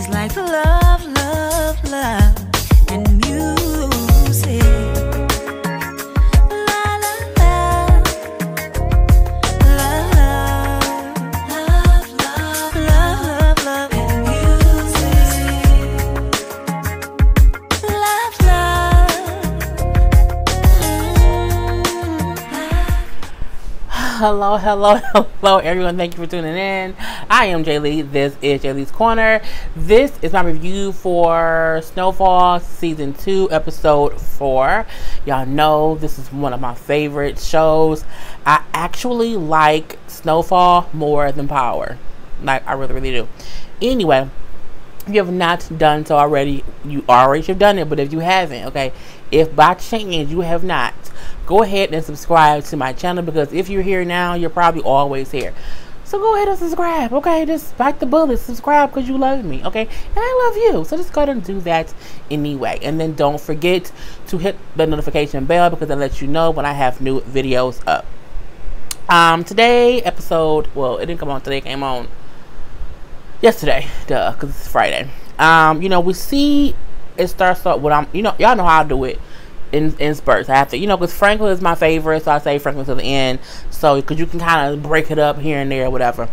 like love, love, love, and music. La la la, love, love, love, love, love, and music. Love, love. Hello, everyone. Thank you for tuning in. I am Jay Lee. This is Jay Lee's Corner. This is my review for Snowfall Season 2, Episode 4. Y'all know this is one of my favorite shows. I actually like Snowfall more than Power. Like, I really, really do. Anyway, if you have not done so already, you already should have done it. But if you haven't, okay, if by chance you have not, go ahead and subscribe to my channel, because if you're here now, you're probably always here. So go ahead and subscribe, okay? Just bite the bullet, subscribe because you love me, okay? And I love you, so just go ahead and do that anyway. And then don't forget to hit the notification bell, because it lets you know when I have new videos up. Today episode, well, it didn't come on today, it came on yesterday, duh, because it's Friday. You know, we see it starts off with, y'all know how I do it. In spurts. I have to, because Franklin is my favorite, so I say Franklin to the end. So, because you can kind of break it up here and there, whatever.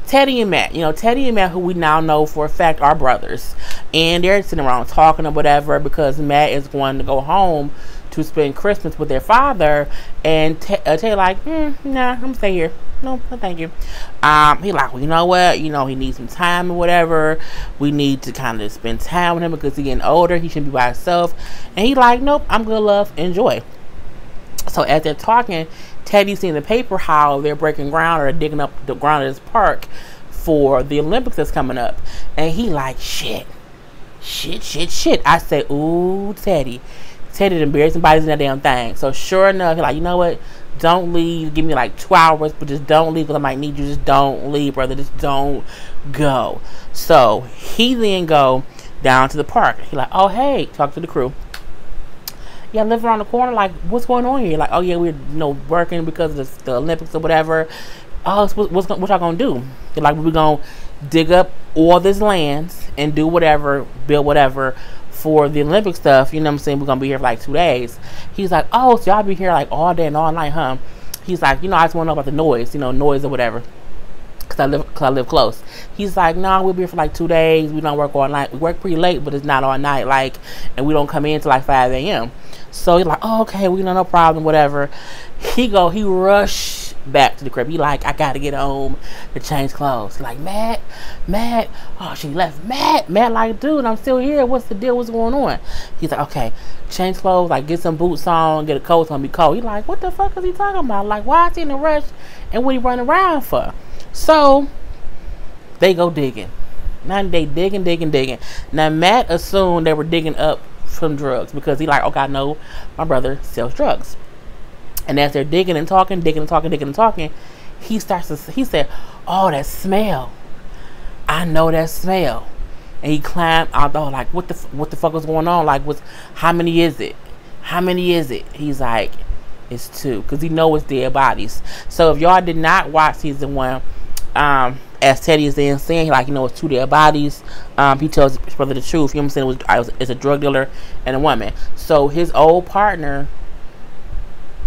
Teddy and Matt, Teddy and Matt, who we now know for a fact are brothers, and they're sitting around talking or whatever, because Matt is going to go home to spend Christmas with their father, and Teddy like, nah, I'm gonna stay here. No, thank you. He like, well, you know what? He needs some time or whatever. We need to kind of spend time with him because he's getting older. He shouldn't be by himself. And he like, nope, I'm good, love, enjoy. So as they're talking, Teddy's seeing the paper how they're breaking ground or digging up the ground of this park for the Olympics that's coming up. And he like, shit. I say, ooh, Teddy done buried somebody in that damn thing. So sure enough, he's like, you know what? Don't leave. Give me like 2 hours, but just don't leave, because I might need you. Just don't leave, brother. Just don't go. So he then go down to the park. He like, oh, hey, talk to the crew. Yeah, live around the corner. Like, what's going on here? Like, oh yeah, we're working because of the Olympics or whatever. Oh, what y'all gonna do? They're like, we're gonna dig up all this lands and do whatever, build whatever for the Olympic stuff. You know what I'm saying? We're gonna be here for like 2 days. He's like, oh, so y'all be here like all day and all night, huh? He's like, I just want to know about the noise, noise or whatever, cause I live close. He's like, no, we'll be here for like 2 days. We don't work all night. We work pretty late, but it's not all night, like, and we don't come in till like 5 a.m. So he's like, oh, okay, we no problem, whatever. He rush back to the crib. He like, I gotta get home to change clothes. He's like, Matt, oh, she left. Matt like, dude, I'm still here. What's the deal? What's going on? He's like, okay, change clothes, like get some boots on, get a coat, it's gonna be cold. He's like, what the fuck is he talking about? Like, why is he in a rush and what he running around for? So they go digging. Now they digging. Now Matt assumed they were digging up some drugs, because he like, okay, I know my brother sells drugs. And as they're digging and talking, he said, oh, that smell. I know that smell. And he climbed out the hole, like, what the fuck was going on? Like, how many is it? He's like, it's 2, because he knows it's dead bodies. So if y'all did not watch season 1, as Teddy is then saying, like, it's 2 dead bodies. He tells his brother the truth. You know what I'm saying? It's a drug dealer and a woman. So his old partner,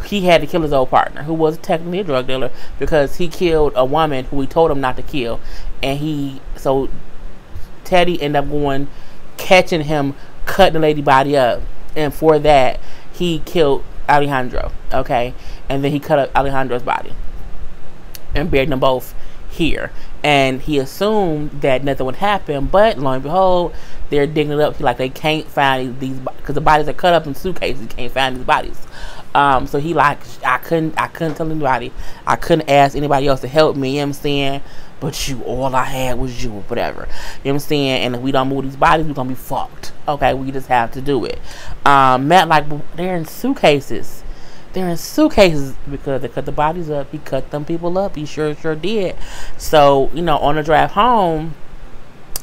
he had to kill his old partner, who was technically a drug dealer, because he killed a woman who he told him not to kill. And so Teddy ended up catching him, cutting the lady body up. And for that, he killed Alejandro, okay? And then he cut up Alejandro's body and buried them both here. And he assumed that nothing would happen, but lo and behold, they're digging it up. They can't find these, because the bodies are cut up in suitcases. You can't find these bodies. So he like, I couldn't tell anybody. I couldn't ask anybody else to help me. You know what I'm saying? But all I had was you, whatever. You know what I'm saying? And if we don't move these bodies, we're gonna be fucked. Okay, we just have to do it. Matt like, they're in suitcases. Because they cut the bodies up. He cut them people up. He sure did. So, on the drive home,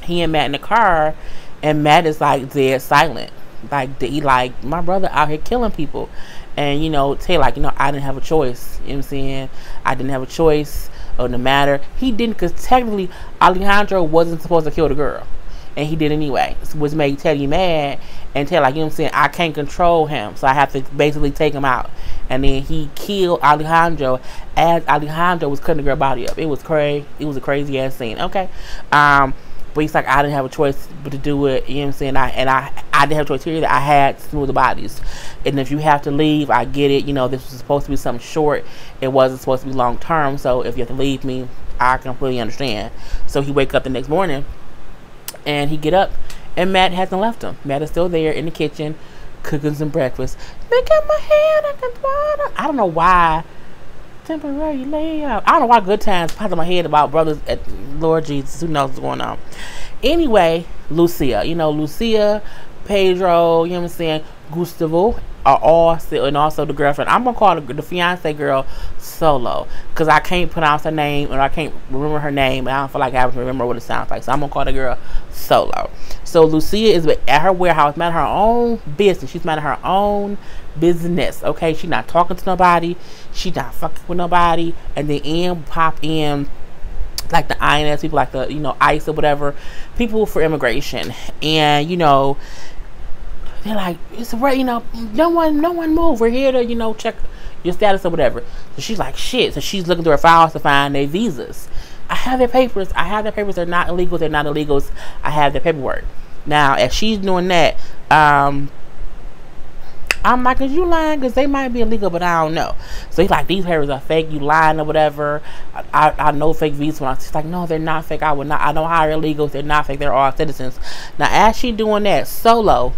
he and Matt in the car, and Matt is like dead silent. Like, he like, my brother out here killing people. And, Tay like, I didn't have a choice. You know what I'm saying? I didn't have a choice. or no matter. He didn't, because technically Alejandro wasn't supposed to kill the girl, and he did anyway, which made Teddy mad and tell, like, you know what I'm saying, I can't control him, so I have to basically take him out. And then he killed Alejandro as Alejandro was cutting the girl's body up. It was crazy. It was a crazy ass scene. Okay. But he's like, I didn't have a choice but to do it. You know what I'm saying? I didn't have a choice here. I had to smooth the bodies. And if you have to leave, I get it. You know, this was supposed to be something short. It wasn't supposed to be long term. So if you have to leave me, I completely understand. So he wake up the next morning and he get up and Matt hasn't left him. Matt is still there in the kitchen cooking some breakfast. Look at my hand. I don't know why. Temporary layout. I don't know why good times popped in my head about brothers at Lord Jesus. Who knows what's going on? Anyway, Lucia. You know, Lucia, Pedro, you know what I'm saying, Gustavo are all still, and also the girlfriend. I'm gonna call the fiance girl Solo, because I can't pronounce her name and I can't remember her name, and I don't feel like I have to remember what it sounds like. So I'm gonna call the girl Solo. So Lucia is at her warehouse, minding her own business. She's minding her own business. Okay, she's not talking to nobody. She not fucking with nobody. And then pop in like the INS people, like the, you know, ICE or whatever, people for immigration, and you know, they're like, it's a, you know, no one move. We're here to, you know, check your status or whatever. So she's like, shit. So she's looking through her files to find their visas. I have their papers. They're not illegals. They're not illegals. I have their paperwork. Now, as she's doing that, I'm like, is you lying? Because they might be illegal, but I don't know. So he's like, these papers are fake. You lying or whatever. I know fake visas. She's like, no, they're not fake. I would not. I don't hire illegals. They're not fake. They're all citizens. Now, as she doing that, Solo,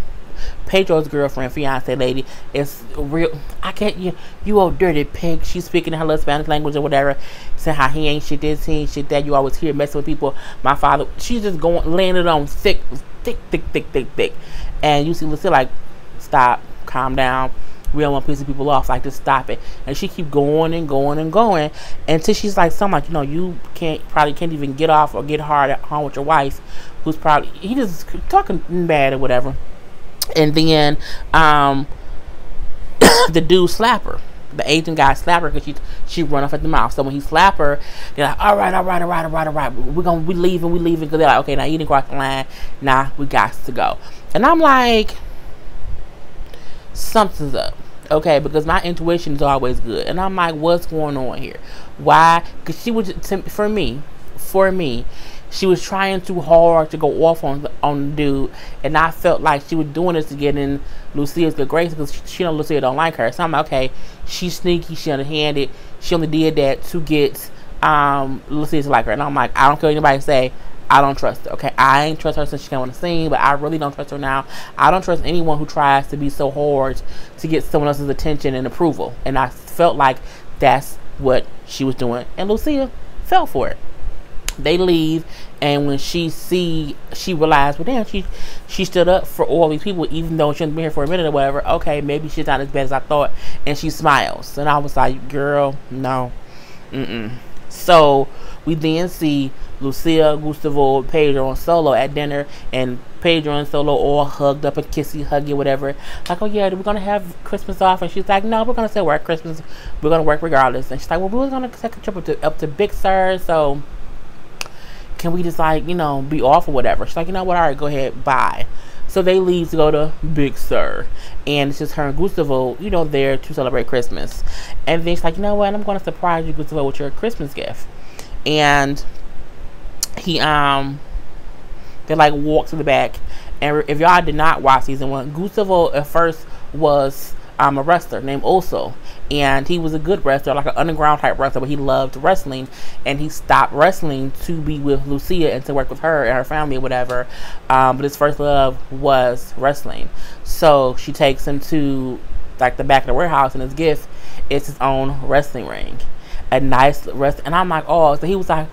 Pedro's girlfriend, fiance lady, is real. I can't, you old dirty pig. She's speaking in her little Spanish language or whatever, saying how he ain't shit this, he ain't shit that. You always here messing with people. My father, she's just going, landed on thick. And you see Lucia like, stop, calm down. We don't want to piss people off. Like, just stop it. And she keep going and going and going until she's like, something like, you know, you probably can't even get off or get hard at home with your wife, who's probably, he just talking bad or whatever. And then the dude slap her. The agent guy slap her because she run off at the mouth. So when he slap her, they're like, all right. We leaving. Because they're like, okay, now you didn't cross the line. Nah, we got to go. And I'm like, something's up. Okay, because my intuition is always good. And I'm like, what's going on here? Why? Because she was, for me, she was trying too hard to go off on the dude, and I felt like she was doing this to get in Lucia's good grace, because she know Lucia don't like her. So I'm like, okay, she's sneaky, she underhanded, she only did that to get Lucia to like her. And I'm like, I don't care what anybody say, I don't trust her. Okay, I ain't trust her since she came on the scene, but I really don't trust her now. I don't trust anyone who tries to be so hard to get someone else's attention and approval. And I felt like that's what she was doing, and Lucia fell for it. They leave, and when she realized, well, damn, she stood up for all these people, even though she hadn't been here for a minute or whatever. Okay, maybe she's not as bad as I thought, and she smiles. And I was like, girl, no, So we then see Lucia, Gustavo, Pedro, and Solo at dinner, and Pedro and Solo all hugged up and kissy, huggy, whatever. Like, oh yeah, we're gonna have Christmas off, and she's like, no, we're gonna still work Christmas. We're gonna work regardless. And she's like, well, we were gonna take a trip up to Big Sur, so can we just, like, you know, be off or whatever? She's like, you know what, all right, go ahead, bye. So they leave to go to Big Sur, and it's just her and Gustavo, you know, there to celebrate Christmas. And then she's like, you know what, I'm going to surprise you, Gustavo, with your Christmas gift. And he they like walk to the back. And if y'all did not watch season 1, Gustavo at first was a wrestler named Oso, and he was a good wrestler, like an underground type wrestler, but he loved wrestling, and he stopped wrestling to be with Lucia and to work with her and her family or whatever, but his first love was wrestling. So she takes him to like the back of the warehouse, and his gift is his own wrestling ring, a nice wrestling. And I'm like, oh, so he was like,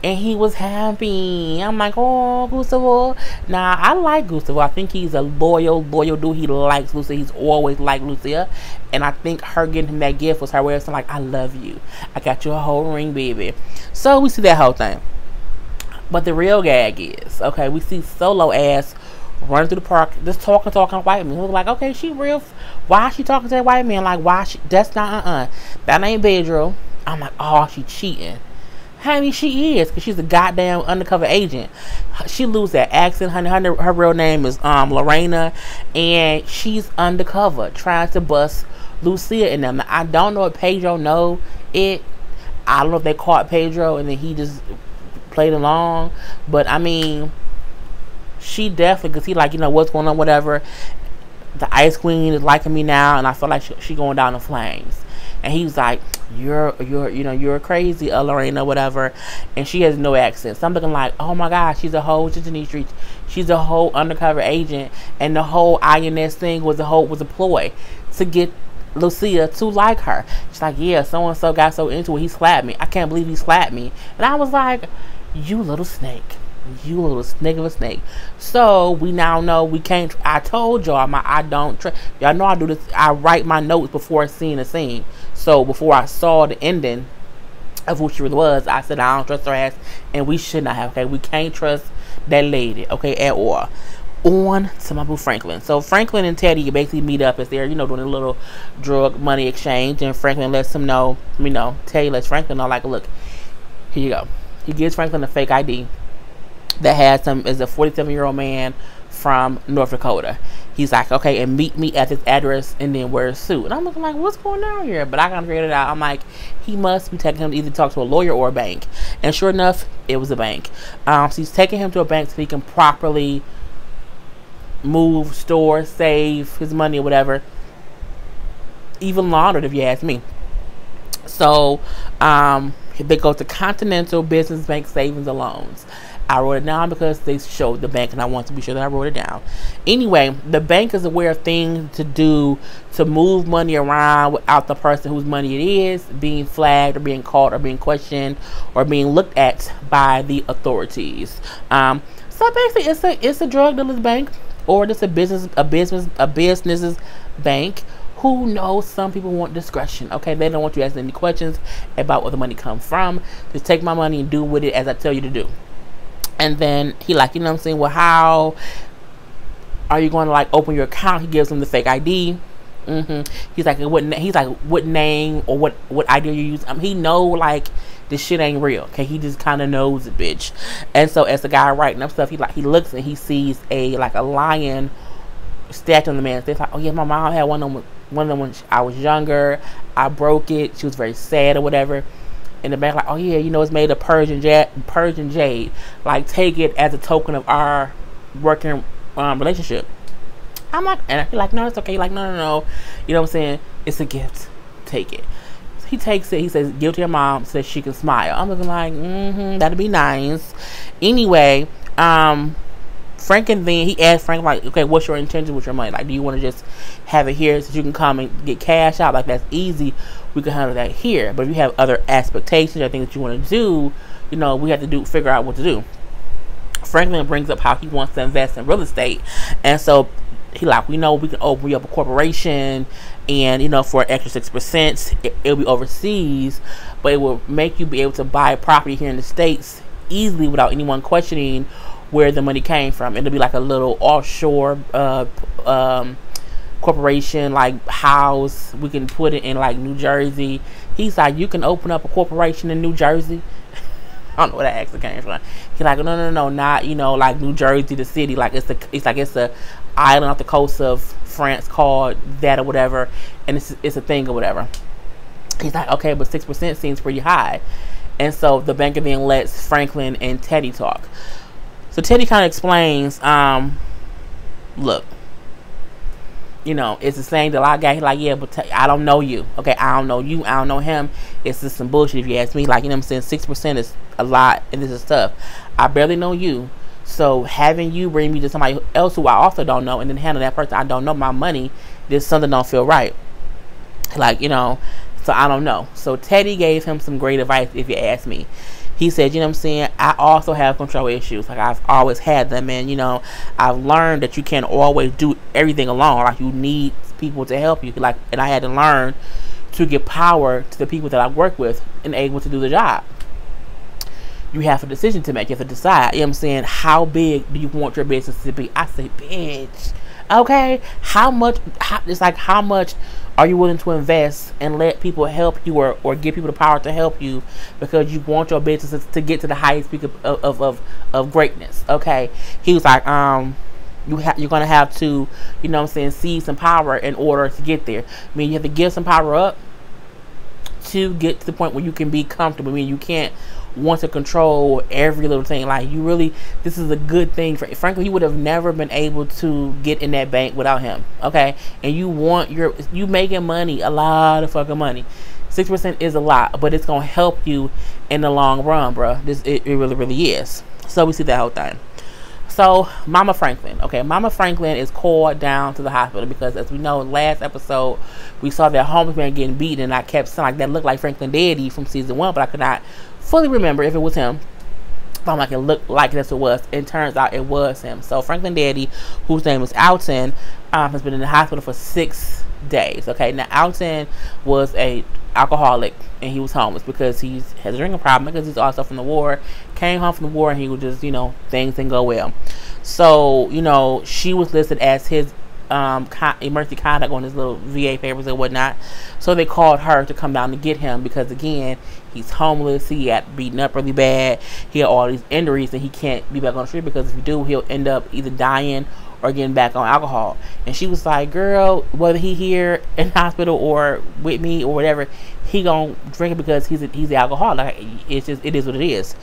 and he was happy. I'm like, oh, Gustavo. Nah, I like Gustavo. I think he's a loyal dude. He likes Lucia. He's always liked Lucia. And I think her getting him that gift was her way of saying, like, I love you. I got you a whole ring, baby. So we see that whole thing. But the real gag is, okay, we see Solo ass running through the park, just talking to white man. He was like, okay, she real. Why is she talking to that white man? Like, why? That's not, that ain't Pedro. I'm like, oh, she cheating. Honey, she is, because she's a goddamn undercover agent. She lose that accent, honey. Her real name is Lorena, and she's undercover trying to bust Lucia in them. Now, I don't know if Pedro know it. I don't know if they caught Pedro and then he just played along. But I mean, she definitely, because he like, what's going on, whatever. The Ice Queen is liking me now, and I feel like she going down in flames. And he was like, you're crazy, Lorena, whatever. And she has no accent. So I'm looking like, oh my gosh, she's a whole she's a whole undercover agent. And the whole INS thing was a ploy to get Lucia to like her. She's like, yeah, so and so got so into it, he slapped me. I can't believe he slapped me. And I was like, you little snake. You little snake of a snake. So we now know we can't. I told y'all, I don't. Y'all know I do this. I write my notes before seeing a scene. So before I saw the ending of who she really was, I said I don't trust her ass, and we should not have. Okay, we can't trust that lady. Okay, at all. On to my boo Franklin. So Franklin and Teddy basically meet up as they're doing a little drug money exchange, and Franklin lets him know. Teddy lets Franklin know, like, look, here you go. He gives Franklin a fake ID that has him as a 47-year-old man from North Dakota. He's like, okay, and meet me at this address and then wear a suit. And I'm looking like, what's going on here? But I kind of figured it out. I'm like, he must be taking him to either talk to a lawyer or a bank. And sure enough, it was a bank. So he's taking him to a bank so he can properly move, store, save his money or whatever. Even laundered, if you ask me. So they go to Continental Business Bank Savings and Loans. I wrote it down because they showed the bank and I want to be sure that I wrote it down. Anyway, the bank is aware of things to do to move money around without the person whose money it is being flagged or being caught or being questioned or being looked at by the authorities. So basically it's a drug dealer's bank, or just a business's bank. Who knows? Some people want discretion. Okay, they don't want you asking any questions about where the money comes from. Just take my money and do with it as I tell you to do. And then he like, what I'm saying? Well, how are you going to like open your account? He gives him the fake ID. He's like, what name or what ID you use? He know like this shit ain't real. Okay, he just kind of knows it, bitch. And so as the guy writing up stuff, he looks and he sees a lion statue on the man's face. Like, oh yeah, my mom had one of them when I was younger. I broke it. She was very sad or whatever. In the back, like, oh yeah, it's made of Persian jade. Like, take it as a token of our working relationship. I'm like, and I feel like, no, it's okay. Like, no. You know what I'm saying? It's a gift. Take it. So he takes it. He says, give it to your mom so that she can smile. I'm looking like, that'd be nice. Anyway, Franklin then, he asked Frank, like, okay, what's your intention with your money? Like, do you want to just have it here so you can come and get cash out? Like, that's easy. We can handle that here. But if you have other expectations or things that you want to do, we have to figure out what to do. Franklin brings up how he wants to invest in real estate. And so he like, we can open you up a corporation and, for an extra 6%, it'll be overseas, but it will make you be able to buy property here in the States easily without anyone questioning where the money came from. It'll be like a little offshore corporation, like house. We can put it in like New Jersey. He's like, you can open up a corporation in New Jersey. I don't know where that accent came from. He's like, no, not like New Jersey, the city. Like it's a island off the coast of France called that or whatever, and it's a thing or whatever. He's like, okay, but 6% seems pretty high, and so the banker then lets Franklin and Teddy talk. So Teddy kind of explains, look, it's the same that I got. He's like, yeah, but I don't know you. Okay, I don't know you. I don't know him. It's just some bullshit if you ask me. Like, what I'm saying? 6% is a lot, and this is tough. I barely know you. So having you bring me to somebody else who I also don't know and then handle that person I don't know my money, there's something don't feel right. Like, so I don't know. So Teddy gave him some great advice if you ask me. He said, what I'm saying? I also have control issues. Like, I've always had them. And, I've learned that you can't always do everything alone. Like, you need people to help you. Like, and I had to learn to give power to the people that I work with and able to do the job. You have a decision to make. You have to decide, what I'm saying? How big do you want your business to be? I say, bitch, Okay, it's like how much are you willing to invest and let people help you, or give people the power to help you because you want your business to get to the highest peak of greatness. Okay, he was like, you're gonna have to, you know what I'm saying, seize some power in order to get there. I mean, you have to give some power up to get to the point where you can be comfortable. I mean, you can't want to control every little thing. Like, you really, this is a good thing for, frankly, you would have never been able to get in that bank without him. Okay, and you making money, a lot of fucking money. 6% is a lot, but it's gonna help you in the long run, bro. It really, really is. So we see that whole thing. So Mama Franklin, okay, Mama Franklin is called down to the hospital because, as we know, last episode we saw that homeless man getting beaten, and I kept saying like that looked like Franklin Daddy from season 1, but I could not fully remember if it was him. But I'm like, it looked like that's what it was. It turns out it was him. So Franklin Daddy, whose name is Alton, has been in the hospital for 6 days. Okay, now Alton was a alcoholic and he was homeless because he has a drinking problem, because he's also from the war, came home from the war, and he was just, you know, things didn't go well. So, you know, she was listed as his emergency contact on his little VA papers and whatnot. So they called her to come down to get him because, again, he's homeless, he got beaten up really bad, he had all these injuries, and he can't be back on the street because if you do, he'll end up either dying or getting back on alcohol. And she was like, girl, whether he here in hospital or with me or whatever, he gonna drink it because he's the alcoholic. Like, it is what it is.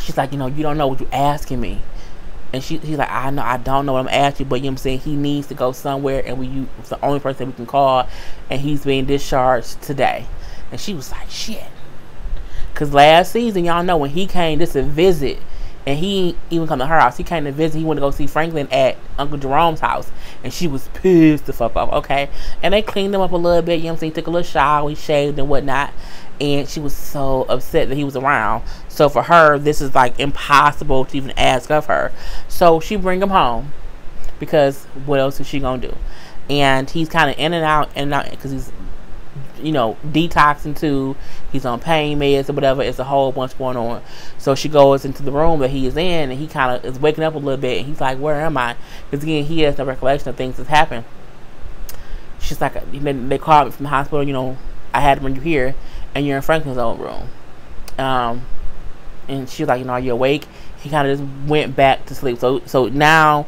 She's like, you know, you don't know what you're asking me. And he's like, I don't know what I'm asking you, but you know what I'm saying, he needs to go somewhere, and it's the only person we can call, and he's being discharged today. And she was like, shit. Because last season, y'all know, when he came just to visit, and he even come to her house, he came to visit, he went to go see Franklin at Uncle Jerome's house, and she was pissed the fuck off, okay? And they cleaned him up a little bit, you know what I'm saying, he took a little shower, he shaved and whatnot, and she was so upset that he was around. So for her, this is like impossible to even ask of her. So she bring him home, because what else is she gonna do? And he's kind of in and out, because he's, you know, detoxing too. He's on pain meds or whatever. It's a whole bunch going on. So she goes into the room that he is in, and he kind of is waking up a little bit, and he's like, where am I? Because again, he has no recollection of things that's happened. She's like, they called me from the hospital, you know, I had to bring you here, and you're in Franklin's old room. And she was like, you know, are you awake? He kind of just went back to sleep. So now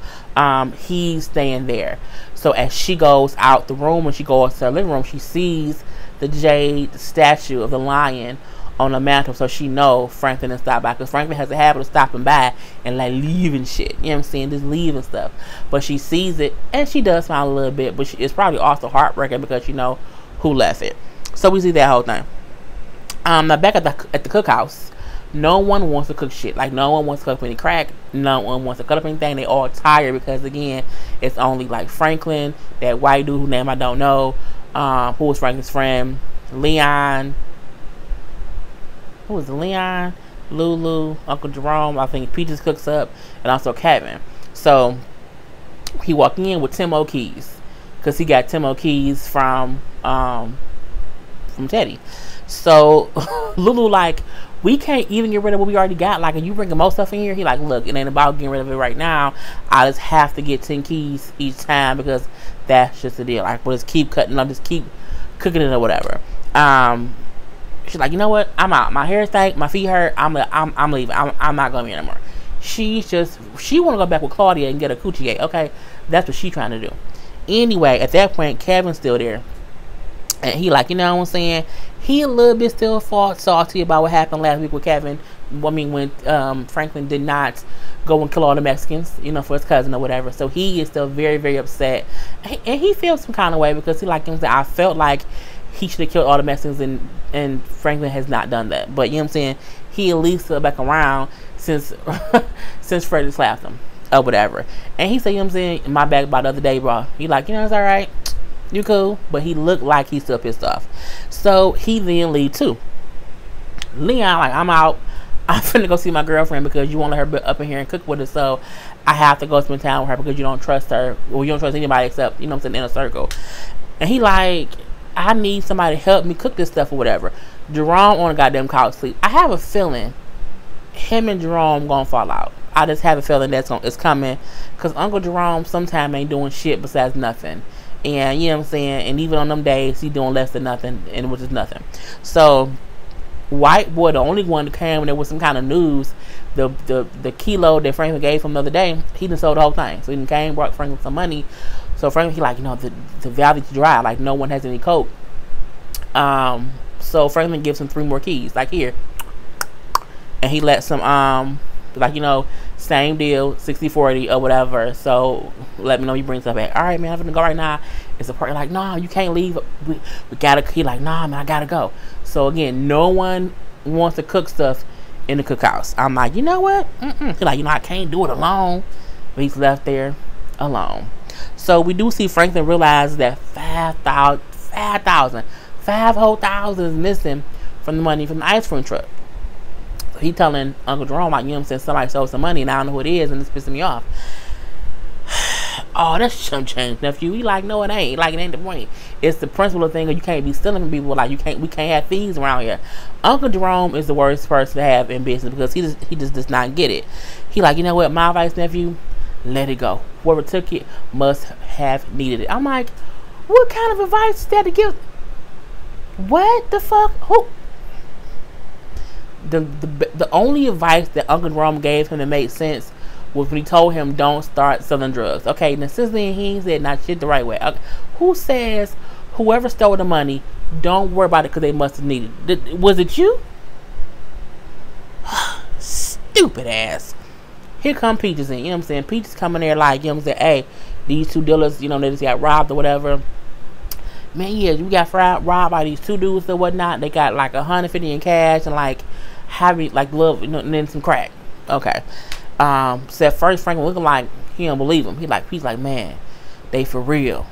he's staying there. So as she goes out the room, when she goes to her living room, she sees the jade statue of the lion on the mantle. So she knows Franklin has stopped by, because Franklin has a habit of stopping by and like leaving shit. You know what I'm saying? Just leaving stuff. But she sees it, and she does smile a little bit, but it's probably also heartbreaking because you know who left it. So we see that whole thing. Now back at the cookhouse, no one wants to cook shit. Like, no one wants to cook any crack. No one wants to cut up anything. They all tired because, again, it's only like Franklin, that white dude whose name I don't know, who was Franklin's friend, Leon. Who was Leon? Lulu, Uncle Jerome. I think Peaches cooks up, and also Kevin. So he walked in with Tim O'Keys, because he got Tim O'Keys from Teddy. So Lulu like, we can't even get rid of what we already got. Like, are you bringing most stuff in here? He like, look, it ain't about getting rid of it right now. I just have to get 10 keys each time, because that's just the deal. Like, we'll just keep cutting up, just keep cooking it or whatever. She's like, you know what? I'm out. My hair stank. My feet hurt. I'm leaving. I'm not going to be anymore. She want to go back with Claudia and get a coochie ate. Okay, that's what she's trying to do. Anyway, at that point, Kevin's still there. And he like, you know what I'm saying? He a little bit still salty about what happened last week with Kevin. I mean, when Franklin did not go and kill all the Mexicans, you know, for his cousin or whatever. So he is still very, very upset. And he feels some kind of way, because he like, I felt like he should have killed all the Mexicans, and Franklin has not done that. But you know what I'm saying? He at least stood back around since Freddie slapped him or whatever. And he said, you know what I'm saying, my bad about the other day, bro. He like, you know, it's alright. You cool. But he looked like he's still pissed off. So he then leave too. Leon like, I'm out. I'm finna go see my girlfriend, because you won't let her up in here and cook with us. So I have to go spend time with her, because you don't trust her. Well, you don't trust anybody except, you know what I'm saying, in a circle. And he like, I need somebody to help me cook this stuff or whatever. Jerome on a goddamn couch sleep. I have a feeling him and Jerome gonna fall out. I just have a feeling it's coming, because Uncle Jerome sometimes ain't doing shit besides nothing. And you know what I'm saying, and even on them days he doing less than nothing, and which is nothing. So White Boy, the only one that came when there was some kind of news, the kilo that Franklin gave him the other day, he done sold the whole thing. So he came, brought Franklin some money. So Franklin, he like, you know, the valley's dry, like no one has any coke. So Franklin gives him 3 more keys, like here, and he let some like, you know, same deal, 60-40 or whatever. So let me know you bring stuff back. All right, man, I'm gonna go right now. It's a party. Like, no, you can't leave. We gotta. He like, nah, man, I gotta go. So again, no one wants to cook stuff in the cookhouse. I'm like, you know what? He like, you know, I can't do it alone. But he's left there alone. So we do see Franklin realize that 5 whole thousand is missing from the money from the ice cream truck. So he telling Uncle Jerome, like, you know what I'm saying, somebody stole some money and I don't know who it is, and it's pissing me off. Oh, that's some change, nephew. He like, no, it ain't. Like, it ain't the point. It's the principle of thing that you can't be stealing from people. Like, we can't have thieves around here. Uncle Jerome is the worst person to have in business, because he just does not get it. He like, you know what, my advice, nephew, let it go. Whoever took it must have needed it. I'm like, what kind of advice is that to give? What the fuck? Who? The only advice that Uncle Jerome gave him that made sense was when he told him don't start selling drugs. Okay, now since then he ain't said not shit the right way. Okay. Who says whoever stole the money, don't worry about it because they must have needed it? Was it you? Stupid ass. Here come Peaches in, you know what I'm saying? Peaches coming there like, you know what I'm saying, hey, these 2 dealers, you know, they just got robbed or whatever. Man, yeah, we got robbed by these 2 dudes or whatnot. They got like 150 in cash and like having like love, you know, and then some crack. Okay. So at first Franklin looking like he don't believe him. He's like, man, they for real.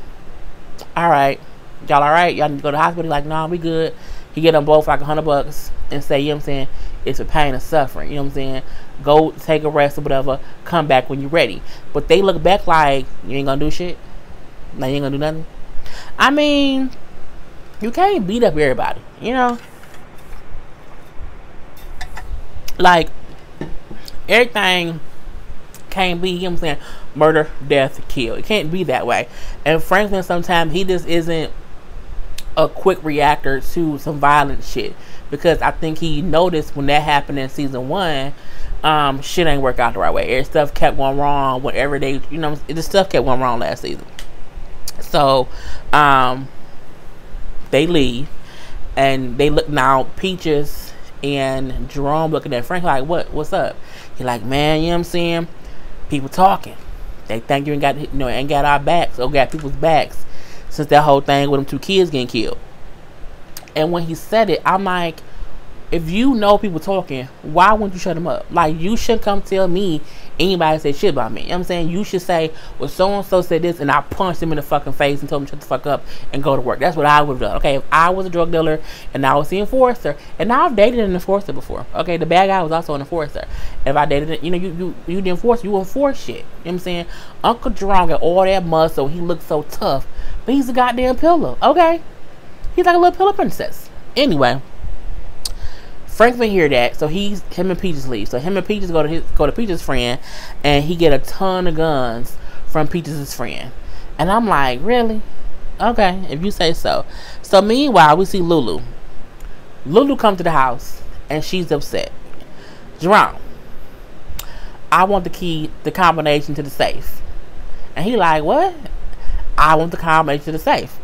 Alright. Y'all alright? Y'all need to go to the hospital? He's like, nah, we good. He get them both like $100 and say, you know what I'm saying, it's a pain and suffering. You know what I'm saying? Go take a rest or whatever. Come back when you're ready. But they look back like, you ain't gonna do shit? Like, you ain't gonna do nothing? I mean, you can't beat up everybody, you know? Like, everything can't be, you know what I'm saying, murder, death, kill. It can't be that way. And Franklin, sometimes he just isn't a quick reactor to some violent shit, because I think he noticed when that happened in season 1, shit ain't work out the right way. Every stuff kept going wrong whenever they, you know, the stuff kept going wrong last season. So they leave and they look now. Peaches and Jerome looking at Frank like, what's up? He like, man, you know what I'm saying, people talking, they think you ain't got, you know, ain't got our backs or got people's backs since that whole thing with them 2 kids getting killed. And when he said it, I'm like, if you know people talking, why wouldn't you shut them up? Like, you shouldn't come tell me anybody say shit about me. You know what I'm saying? You should say, well, so-and-so said this, and I punched him in the fucking face and told him to shut the fuck up and go to work. That's what I would have done. Okay, if I was a drug dealer and I was the enforcer, and I've dated an enforcer before. Okay, the bad guy was also an enforcer. If I dated it, you know, you the enforcer, you enforce shit. You know what I'm saying? Uncle Jerome got all that muscle. He looks so tough, but he's a goddamn pillow. Okay? He's like a little pillow princess. Anyway, Franklin hear that, so him and Peaches leave. So him and Peaches go to Peaches' friend, and he get a ton of guns from Peaches' friend. And I'm like, really? Okay, if you say so. So meanwhile, we see Lulu. Lulu come to the house, and she's upset. Jerome, I want the combination to the safe. And he like, what? I want the combination to the safe.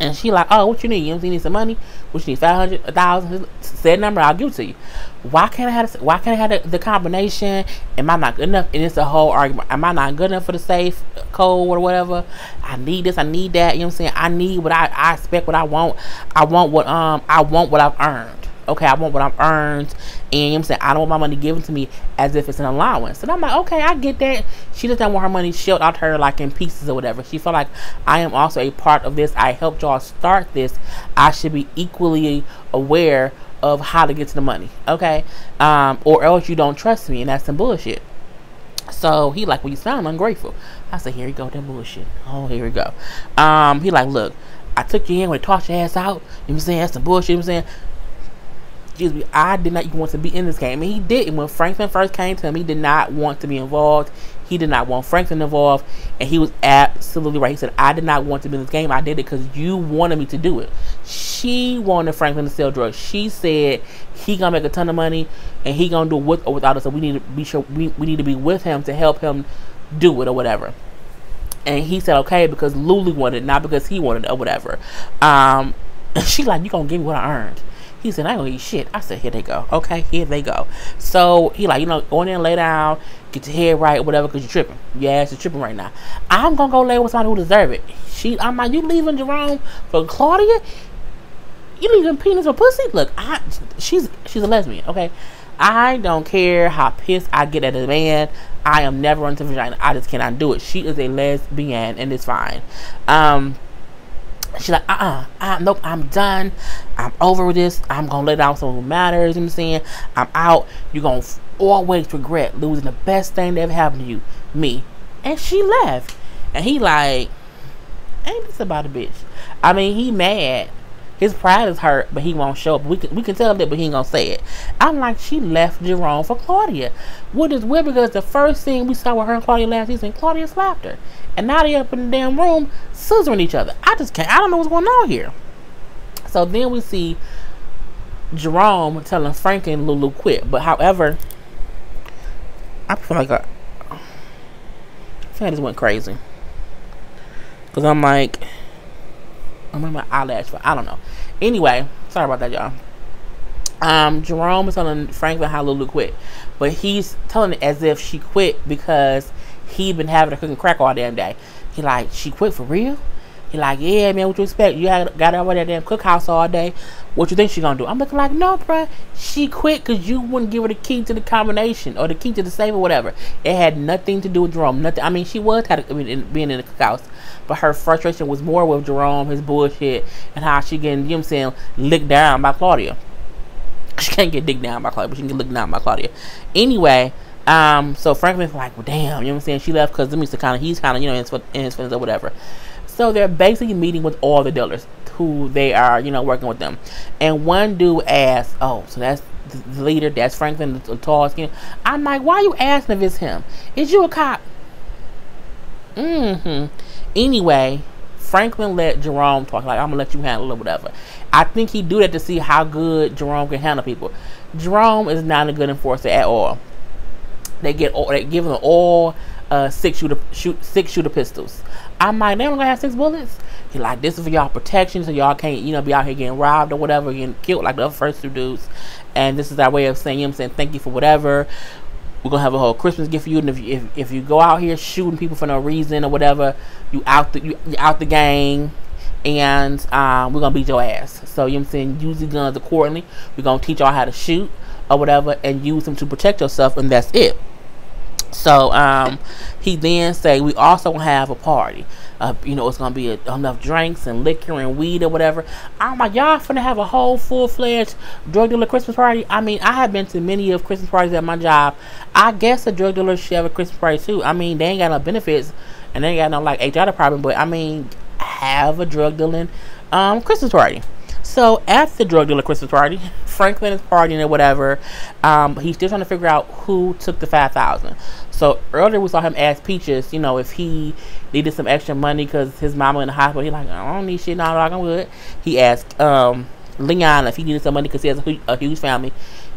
And she like, oh, what you need? You need some money? What you need? 500, 1,000? Said number, I'll give it to you. Why can't I have the combination? Am I not good enough? And it's a whole argument. Am I not good enough for the safe code or whatever? I need this. I need that. You know what I'm saying? I need what I expect. What I want. I want what I've earned. Okay, I want what I've earned, and you know what I'm saying, I don't want my money given to me as if it's an allowance. And I'm like, okay, I get that. She doesn't want her money shelled out to her like in pieces or whatever. She felt like, I am also a part of this. I helped y'all start this. I should be equally aware of how to get to the money. Okay, or else you don't trust me, and that's some bullshit. So he like, well, you sound ungrateful. I said, here you go, that bullshit. Oh, here we go. He like, look, I took you in when I tossed your ass out. You know what I'm saying? That's some bullshit. You know what I'm saying? excuse me, I did not even want to be in this game. And he didn't. When Franklin first came to him, he did not want to be involved. He did not want Franklin involved. And he was absolutely right. He said, I did not want to be in this game. I did it because you wanted me to do it. She wanted Franklin to sell drugs. She said he gonna make a ton of money and he gonna do it with or without us. So we need to be sure we need to be with him to help him do it or whatever. And he said okay because Lulu wanted it, not because he wanted it or whatever. And she like, you gonna give me what I earned. He said, I ain't gonna eat shit. I said, here they go. Okay, here they go. So he like, go in there and lay down, get your head right, whatever, because you're tripping. Your ass is tripping right now. I'm gonna go lay with somebody who deserve it. I'm like, you leaving Jerome for Claudia? You leaving penis for pussy? Look, she's a lesbian, okay? I don't care how pissed I get at a man. I am never into vagina. I just cannot do it. She is a lesbian, and it's fine. She's like, nope, I'm done. I'm over with this. I'm gonna let out someone who matters. You know what I'm saying? I'm out. You're gonna always regret losing the best thing that ever happened to you, me. And she left. And he like, ain't this about a bitch? I mean, he mad. His pride is hurt, but he won't show up. We can tell that, but he ain't gonna say it. I'm like, she left Jerome for Claudia. What is weird because the first thing we saw with her and Claudia last season, Claudia slapped her. And now they up in the damn room scissoring each other. I don't know what's going on here. So then we see Jerome telling Frank and Lulu quit. But however, I feel like I just went crazy. Because I'm like, I'm in my eyelash, but I don't know. Anyway, sorry about that, y'all. Jerome is telling Franklin how Lulu quit, but he's telling it as if she quit because he been having her cooking crack all damn day. He like, she quit for real? He like, yeah, man, what you expect? You got her over that damn cookhouse all day. What you think she gonna do? I'm looking like, no, bruh. She quit because you wouldn't give her the key to the combination or the key to the safe or whatever. It had nothing to do with Jerome. Nothing. I mean, she was being in the cookhouse, but her frustration was more with Jerome, his bullshit, and how she getting, you know what I'm saying, licked down by Claudia. She can't get dicked down by Claudia, but she can get licked down by Claudia. Anyway, so Franklin's like, well, damn, you know what I'm saying? She left because he's kind of, you know, in his feelings or whatever. So they're basically meeting with all the dealers who they are, you know, working with them. And one dude asks, oh, so that's the leader, that's Franklin, the tall skin. I'm like, why are you asking if it's him? Is you a cop? Anyway, Franklin let Jerome talk, like, I'm gonna let you handle it or whatever. I think he do that to see how good Jerome can handle people. Jerome is not a good enforcer at all. They give him all 6-shooter pistols. I'm like, they only gonna have 6 bullets? He like, this is for y'all protection, so y'all can't, you know, be out here getting robbed or whatever, getting killed like the first 2 dudes. And this is our way of saying, you know what I'm saying, thank you for whatever. We're gonna have a whole Christmas gift for you. And if you go out here shooting people for no reason or whatever, you out the gang, and we're gonna beat your ass. So you know what I'm saying, use the guns accordingly. We're gonna teach y'all how to shoot or whatever, and use them to protect yourself, and that's it. So he then say, we also have a party. You know, it's gonna be enough drinks and liquor and weed or whatever. I'm like, y'all finna have a whole full-fledged drug dealer Christmas party? I mean, I have been to many of Christmas parties at my job. I guess a drug dealer should have a Christmas party too. I mean, they ain't got no benefits and they ain't got no like HR department, but I mean, have a drug dealing Christmas party. So at the drug dealer Christmas party, Franklin is partying or whatever. He's still trying to figure out who took the $5,000. So earlier we saw him ask Peaches, you know, if he needed some extra money because his mama in the hospital. He's like, I don't need shit, no, I'm good. He asked Leon if he needed some money because he has a huge family.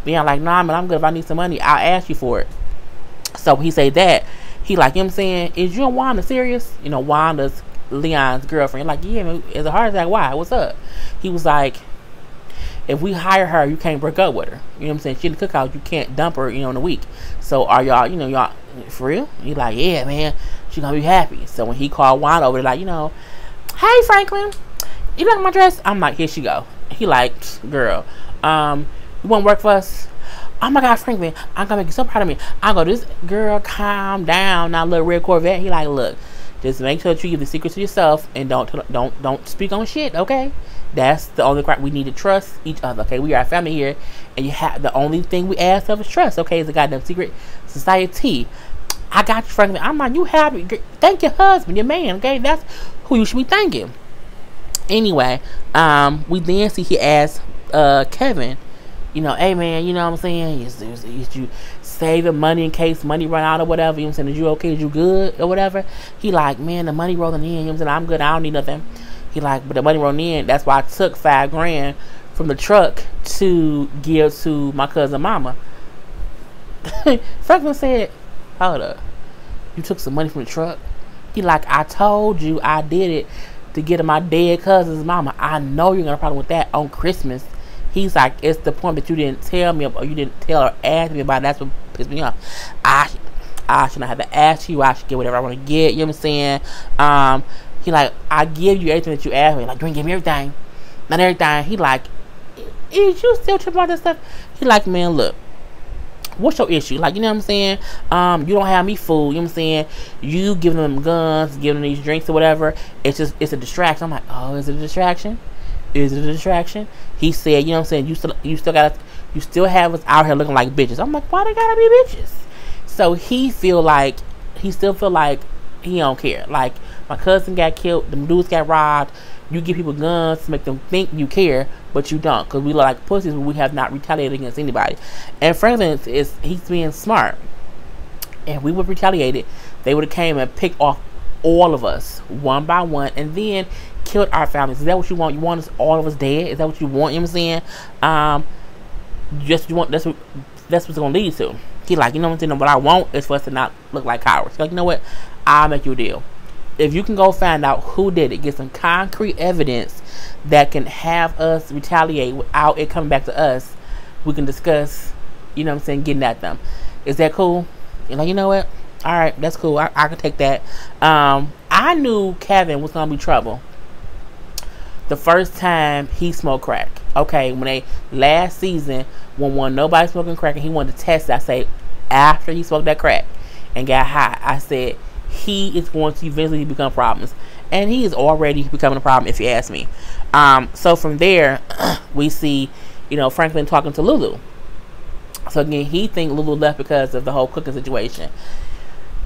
Leon like, nah, man, I'm good. If I need some money, I'll ask you for it. So he say that. He like, you know what I'm saying, is you and Wanda serious? You know, Wanda's Leon's girlfriend. Like, yeah, man, it's a heart attack. Why? What's up? He was like, if we hire her, you can't break up with her. You know what I'm saying? She in the cookout, you can't dump her, you know, in a week. So are y'all, you know, y'all for real? He like, yeah, man, she gonna be happy. So when he called Wanda over, like, you know, hey Franklin, you like my dress? I'm like, here she go. He like, girl, you wanna work for us? Oh my God, Franklin, I'm gonna make you so proud of me. I go, this girl, calm down, now little red Corvette. He like, look, just make sure that you keep the secret to yourself and don't speak on shit, okay? That's the only crap. We need to trust each other, okay? We are a family here, and you have the only thing we ask of is trust, okay? It's a goddamn secret society. I got you, Franklin. I'm like, you happy? Thank your husband, your man, okay? That's who you should be thanking. Anyway, we then see he asked Kevin, you know, hey man, you know what I'm saying? Is you saving money in case money run out or whatever? You know what I'm saying? Is you okay? Is you good or whatever? He like, man, the money rolling in. You know what I'm saying? I'm good. I don't need nothing. He like, but the money rolling in. That's why I took $5,000 from the truck to give to my cousin mama. Franklin said, hold up. You took some money from the truck? He like, I told you I did it to get to my dead cousin's mama. I know you're gonna have a problem with that on Christmas. He's like, it's the point that you didn't tell me or you didn't tell or ask me about it. That's what pissed me off. I should not have to ask you. I should get whatever I want to get. You know what I'm saying? He like, I give you everything that you asked me. Like, you ain't give me everything. Not everything. He like, is you still tripping about this stuff? He like, man, look. What's your issue? Like, you know what I'm saying? You don't have me fooled. You know what I'm saying? You giving them guns, giving them these drinks or whatever. It's a distraction. I'm like, oh, is it a distraction? Is it a distraction? He said, you know what I'm saying? You still have us out here looking like bitches. I'm like, why they gotta be bitches? So he still feel like he don't care. Like, my cousin got killed, them dudes got robbed. You give people guns to make them think you care, but you don't, because we look like pussies, but we have not retaliated against anybody. And Franklin he's being smart. And we would retaliated, they would have came and picked off all of us one by one, and then killed our families. Is that what you want? You want us all of us dead? Is that what you want? You know what I'm saying? That's what it's gonna lead to. He like, you know what I'm saying? What I want is for us to not look like cowards. Like, you know what? I'll make you a deal. If you can go find out who did it, get some concrete evidence that can have us retaliate without it coming back to us, we can discuss, you know what I'm saying, getting at them. Is that cool? You're like, you know what? All right, that's cool. I can take that. I knew Kevin was going to be trouble the first time he smoked crack. Okay, last season, when nobody smoking crack and he wanted to test it, I say, after he smoked that crack and got high, I said, he is going to eventually become problems, and he is already becoming a problem if you ask me. So from there we see, you know, Franklin talking to Lulu. So again, he think Lulu left because of the whole cooking situation.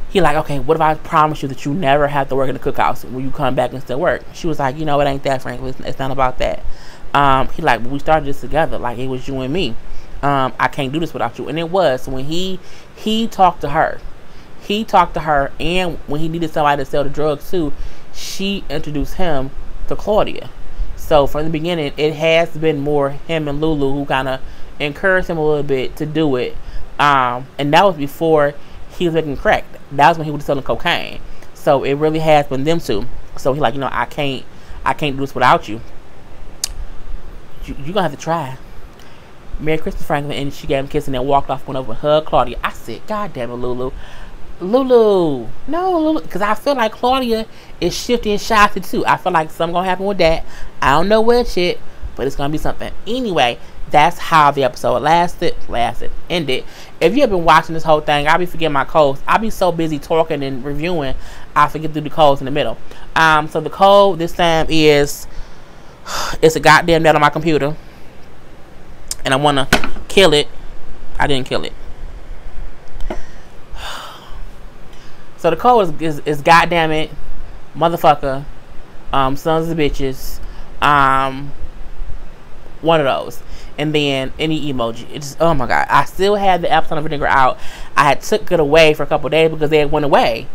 He like, okay, what if I promise you that you never have to work in the cookhouse when you come back and still work? She was like, you know, it ain't that, Franklin. It's not about that. He like, we started this together, like it was you and me. I can't do this without you. And it was when he talked to her. He talked to her, and when he needed somebody to sell the drugs too, she introduced him to Claudia. So from the beginning, it has been more him and Lulu who kind of encouraged him a little bit to do it. And that was before he was making crack. That was when he was selling cocaine. So it really has been them two. So he like, you know, I can't do this without you. You're gonna have to try. Merry Christmas, Franklin. And she gave him a kiss and then walked off, went over and hugged Claudia. I said, God damn it, Lulu. No, Lulu, because I feel like Claudia is shifty and shifty too. I feel like something gonna happen with that. I don't know what shit, but it's gonna be something. Anyway, that's how the episode ended. If you have been watching this whole thing, I'll be forgetting my codes. I'll be so busy talking and reviewing, I forget to do the codes in the middle. So the code this time is, it's a goddamn net on my computer, and I wanna kill it. I didn't kill it. So the code is goddamn it, motherfucker, sons of bitches, one of those, and then any emoji. It's just, oh my god, I still had the apple cider vinegar out. I had took it away for a couple of days because they had went away,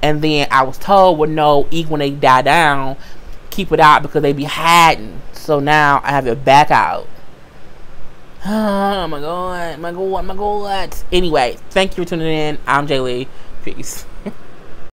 and then I was told, well, no, even when they die down, keep it out because they be hiding. So now I have it back out. Oh my god, my god. Anyway, thank you for tuning in. I'm Jay Lee. Peace.